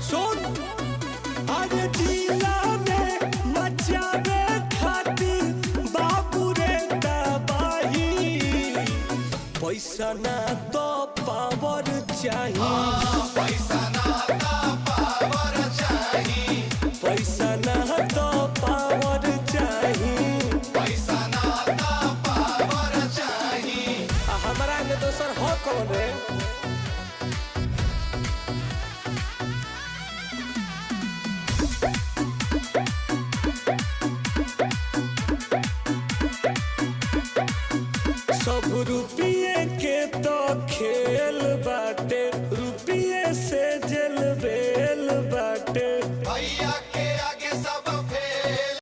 सुन अरे जिला में मचावे खातिर बाबू रे तबाही, पैसा ना तो पावर चाहिए, पैसा ना तो पावर चाहिए, पैसा ना तो पावर चाहिए, पैसा ना तो पावर चाहिए। हमारा ने दोसर हो कौन रे? सब रुपया